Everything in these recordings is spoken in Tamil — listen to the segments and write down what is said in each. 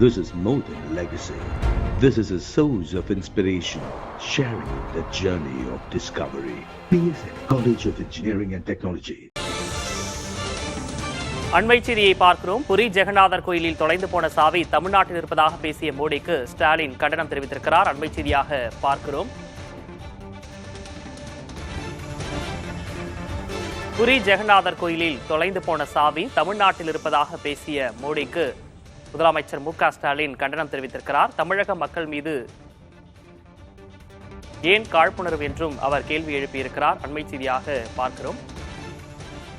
This is more than legacy. This is a source of inspiration, sharing the journey of discovery. PSN College of Engineering and Technology. அண்மை செய்தியை பார்க்கிறோம். புரி ஜெகநாதர் கோயிலில் தொலைந்து போன சாவி தமிழ்நாட்டில் இருப்பதாக பேசிய மோடிக்கு ஸ்டாலின் கண்டனம் தெரிவித்திருக்கிறார். அண்மை செய்தியாக பார்க்கிறோம். புரி ஜெகநாதர் கோயிலில் தொலைந்து போன சாவி தமிழ்நாட்டில் இருப்பதாக பேசிய மோடிக்கு முதலமைச்சர் மு.க. ஸ்டாலின் கண்டனம் தெரிவித்திருக்கிறார். தமிழக மக்கள் மீது ஏன் காழ்ப்புணர்வு என்றும் அவர் கேள்வி எழுப்பியிருக்கிறார். அண்மை செய்தியாக பார்க்கிறோம்.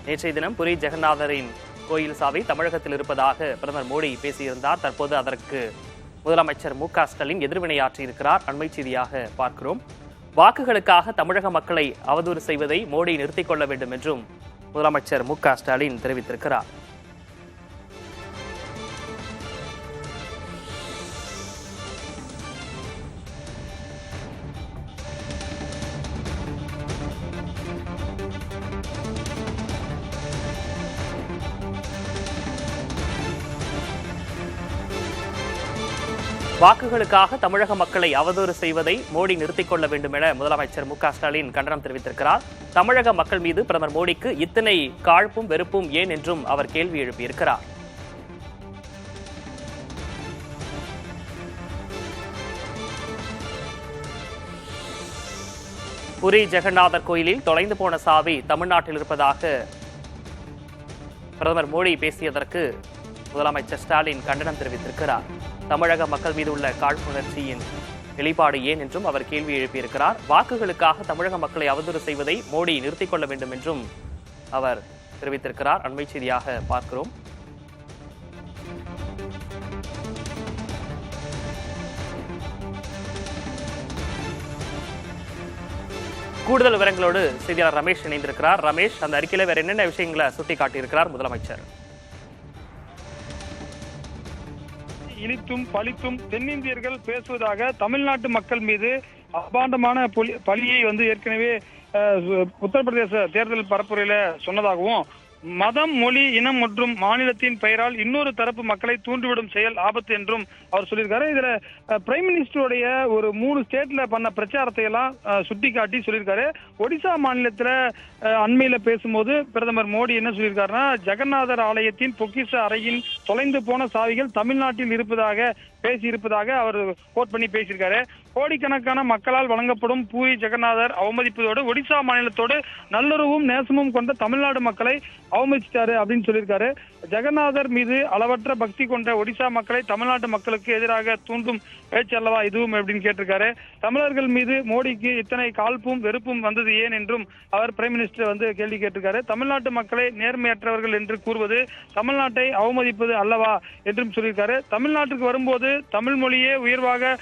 நேற்றைய தினம் புரி ஜெகநாதரின் கோயில் சாவி தமிழகத்தில் இருப்பதாக பிரதமர் மோடி பேசியிருந்தார். தற்போது அதற்கு முதலமைச்சர் மு.க. ஸ்டாலின் எதிர்வினையாற்றியிருக்கிறார். அண்மை செய்தியாக பார்க்கிறோம். வாக்குகளுக்காக தமிழக மக்களை அவதூறு செய்வதை மோடி நிறுத்திக் கொள்ள வேண்டும் என்றும் முதலமைச்சர் மு.க. ஸ்டாலின் தெரிவித்திருக்கிறார். வாக்குகளுக்காக தமிழக மக்களை அவதூறு செய்வதை மோடி நிறுத்திக் கொள்ள வேண்டும் என முதலமைச்சர் மு.க. ஸ்டாலின் கண்டனம் தெரிவித்திருக்கிறார். தமிழக மக்கள் மீது பிரதமர் மோடிக்கு இத்தனை காழ்ப்பும் வெறுப்பும் ஏன் என்றும் அவர் கேள்வி எழுப்பியிருக்கிறார். புரி ஜெகநாதர் கோயிலில் தொலைந்து போன சாவி தமிழ்நாட்டில் இருப்பதாக பிரதமர் மோடி பேசியதற்கு முதலமைச்சர் ஸ்டாலின் கண்டனம் தெரிவித்திருக்கிறார். தமிழக மக்கள் மீது உள்ள காழ்ப்புணர்ச்சியின் வெளிப்பாடு ஏன் என்றும் அவர் கேள்வி எழுப்பியிருக்கிறார். வாக்குகளுக்காக தமிழக மக்களை அவதூறு செய்வதை மோடி நிறுத்திக் கொள்ள வேண்டும் என்றும் அவர் தெரிவித்திருக்கிறார். அண்மை செய்தியாக பார்க்கிறோம். கூடுதல் விவரங்களோடு செய்தியாளர் ரமேஷ் இணைந்திருக்கிறார். ரமேஷ், அந்த அறிக்கையில வேற என்னென்ன விஷயங்களை சுட்டிக்காட்டியிருக்கிறார் முதலமைச்சர்? இனித்தும் பழித்தும் தென்னிந்தியர்கள் பேசுவதாக தமிழ்நாட்டு மக்கள் மீது அபாண்டமான பழியை ஏற்கனவே உத்தரப்பிரதேச தேர்தல் பரப்புரையில சொன்னதாகவும், மதம், மொழி, இனம் மற்றும் மாநிலத்தின் பெயரால் இன்னொரு தரப்பு மக்களை தூண்டிவிடும் செயல் ஆபத்து என்றும் அவர் சொல்லியிருக்காரு. இதுல பிரைம் மினிஸ்டருடைய ஒரு 3 ஸ்டேட்ல பண்ண பிரச்சாரத்தை எல்லாம் சுட்டி காட்டி சொல்லியிருக்காரு. ஒடிசா மாநிலத்துல அண்மையில பேசும்போது பிரதமர் மோடி என்ன சொல்லியிருக்காருன்னா, ஜெகநாதர் ஆலயத்தின் பொக்கிஷ அறையின் தொலைந்து போன சாவிகள் தமிழ்நாட்டில் இருப்பதாக பேசியிருப்பதாக அவர் கோட் பண்ணி பேசியிருக்காரு. கோடிக்கணக்கான மக்களால் வழங்கப்படும் பூரி ஜெகநாதர் அவமதிப்பதோடு ஒடிசா மாநிலத்தோடு நல்லுறவும் நேசமும் கொண்ட தமிழ்நாடு மக்களை அவமதிச்சிட்டாரு அப்படின்னு சொல்லியிருக்காரு. ஜெகநாதர் மீது அளவற்ற பக்தி கொண்ட ஒடிசா மக்களை தமிழ்நாட்டு மக்களுக்கு எதிராக தூண்டும் பேச்சு அல்லவா இதுவும் அப்படின்னு கேட்டிருக்காரு. தமிழர்கள் மீது மோடிக்கு இத்தனை காழ்ப்பும் வெறுப்பும் வந்தது ஏன் என்றும் அவர் பிரைம் மினிஸ்டர் கேள்வி கேட்டிருக்காரு. தமிழ்நாட்டு மக்களை நேர்மையற்றவர்கள் என்று கூறுவது தமிழ்நாட்டை அவமதிப்பது அல்லவா என்றும் சொல்லியிருக்காரு. தமிழ்நாட்டுக்கு வரும்போது தமிழ் மொழியே உயர்வாக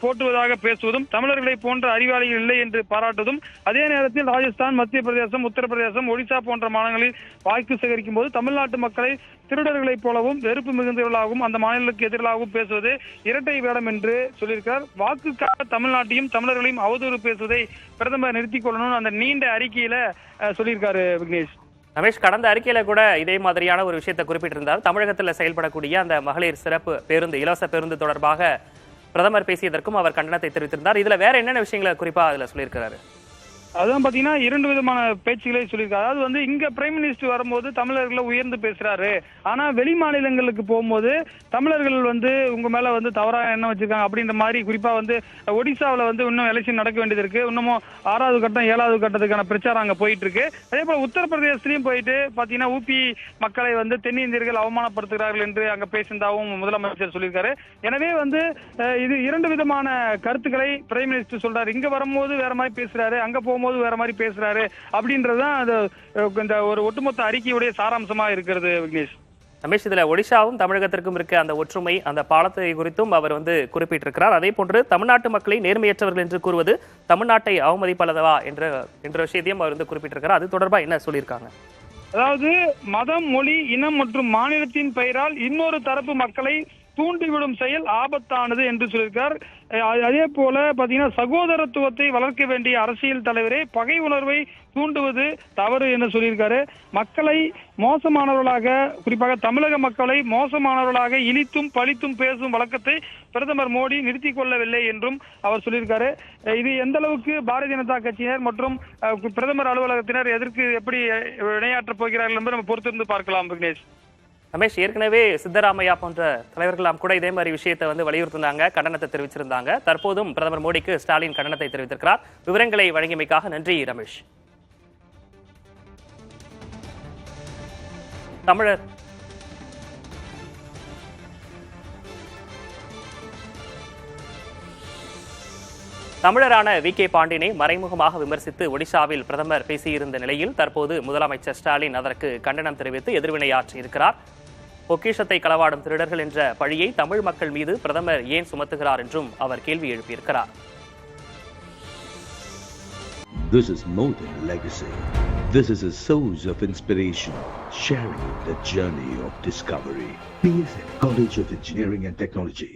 போற்றுவதாக பேசுவதும், தமிழர்களை போன்ற அறிவாளிகள் இல்லை என்று பாராட்டுவதும், அதே நேரத்தில் ராஜஸ்தான், மத்திய பிரதேசம், உத்தரப்பிரதேசம், ஒடிசா போன்ற மாநிலங்களில் வாக்கு சேகரிக்கும் போது தமிழ்நாட்டு மக்களை திருடர்களைப் போலவும் வெறுப்பு மிகுந்தவர்களாகவும் அந்த மாநிலங்களுக்கு எதிராகவும் பேசுவது இரட்டை வேடம் என்று சொல்லியிருக்கிறார். வாக்குக்காக தமிழ்நாட்டையும் தமிழர்களையும் அவதூறு பேசுவதை பிரதமர் நிறுத்திக் கொள்ளணும் அந்த நீண்ட அறிக்கையில சொல்லியிருக்காரு. விக்னேஷ், ரமேஷ், கடந்த அறிக்கையில கூட இதே மாதிரியான ஒரு விஷயத்தை குறிப்பிட்டிருந்தார். தமிழகத்தில் செயல்படக்கூடிய அந்த மகளிர் சிறப்பு பேருந்து, இலவச பேருந்து தொடர்பாக பிரதமர் பேசியதற்கும் அவர் கண்டனத்தை தெரிவித்திருந்தார். இதுல வேற என்னென்ன விஷயங்களை குறிப்பா அதுல சொல்லியிருக்கிறாரு? அதான் பாத்தீங்கன்னா 2 விதமான பேச்சுக்களை சொல்லியிருக்காரு. அதாவது இங்க பிரைம் மினிஸ்டர் வரும்போது தமிழர்களை உயர்ந்து பேசுறாரு, ஆனா வெளி மாநிலங்களுக்கு போகும்போது தமிழர்கள் உங்க மேல தவறா எண்ணம் வச்சிருக்காங்க அப்படின்ற மாதிரி, குறிப்பா ஒடிசாவில இன்னும் எலெக்ஷன் நடக்க வேண்டியது இருக்கு. இன்னமும் 6வது கட்டம் 7வது கட்டத்துக்கான பிரச்சாரம் அங்க போயிட்டு இருக்கு. அதே போல உத்தரப்பிரதேசத்திலையும் போயிட்டு பாத்தீங்கன்னா ஊபி மக்களை தென்னிந்தியர்கள் அவமானப்படுத்துகிறார்கள் என்று அங்க பேசியிருந்தாவும் முதலமைச்சர் சொல்லியிருக்காரு. எனவே இது 2 விதமான கருத்துக்களை பிரைம் மினிஸ்டர் சொல்றாரு. இங்க வரும்போது வேற மாதிரி பேசுறாரு, அங்க போகும்போது வேற மாதிரி பேசுறாரு அப்படின்றதுதான் இந்த ஒரு ஒட்டுமொத்த அறிக்கையுடைய சாராம்சமா இருக்கிறது. விக்னேஷ், ரமேஷ், இதுல ஒடிசாவும் தமிழகத்திற்கும் இருக்க அந்த ஒற்றுமை, அந்த பாலத்தை குறித்தும் அவர் குறிப்பிட்டிருக்கிறார். அதே போன்று தமிழ்நாட்டு மக்களை நேர்மையற்றவர்கள் என்று கூறுவது தமிழ்நாட்டை அவமதிப்பல்லவா என்ற விஷயத்தையும் அவர் குறிப்பிட்டிருக்கிறார். அது தொடர்பா என்ன சொல்லியிருக்காங்க? அதாவது மதம், மொழி, இனம் மற்றும் மாநிலத்தின் பெயரால் இன்னொரு தரப்பு மக்களை தூண்டிவிடும் செயல் ஆபத்தானது என்று சொல்லியிருக்கார். அதே போல பாத்தீங்கன்னா சகோதரத்துவத்தை வளர்க்க வேண்டிய அரசியல் தலைவரே பகை உணர்வை தூண்டுவது தவறு என்று சொல்லியிருக்காரு. மக்களை மோசமானவர்களாக, குறிப்பாக தமிழக மக்களை மோசமானவர்களாக இழித்தும் பழித்தும் பேசும் வழக்கத்தை பிரதமர் மோடி நிறுத்திக் கொள்ளவில்லை என்றும் அவர் சொல்லியிருக்காரு. இது எந்த அளவுக்கு பாரதிய ஜனதா கட்சியினர் மற்றும் பிரதமர் அலுவலகத்தினர் எதற்கு எப்படி வினையாற்றப் போகிறார்கள் என்று நம்ம பொறுத்திருந்து பார்க்கலாம். விக்னேஷ், ரமேஷ், ஏற்கனவே சித்தராமையா போன்ற தலைவர்களாம் கூட இதே மாதிரி விஷயத்தை வலியுறுத்தினாங்க, கண்டனத்தை தெரிவிச்சிருந்தாங்க. தற்போதும் பிரதமர் மோடிக்கு ஸ்டாலின் கண்டனத்தை தெரிவித்திருக்கிறார். விவரங்களை வழங்கியமைக்காக நன்றி ரமேஷ். தமிழரான வி.கே. பாண்டியனை மறைமுகமாக விமர்சித்து ஒடிஷாவில் பிரதமர் பேசியிருந்த நிலையில் தற்போது முதலமைச்சர் ஸ்டாலின் அதற்கு கண்டனம் தெரிவித்து எதிர்வினையாற்றியிருக்கிறார். பொக்கிஷத்தை களவாடும் திருடர்கள் என்ற பழியை தமிழ் மக்கள் மீது பிரதமர் ஏன் சுமத்துகிறார் என்றும் அவர் கேள்வி எழுப்பியிருக்கிறார். This is more than a legacy. This is a source of inspiration, sharing the journey of discovery. PSN College of Engineering and Technology.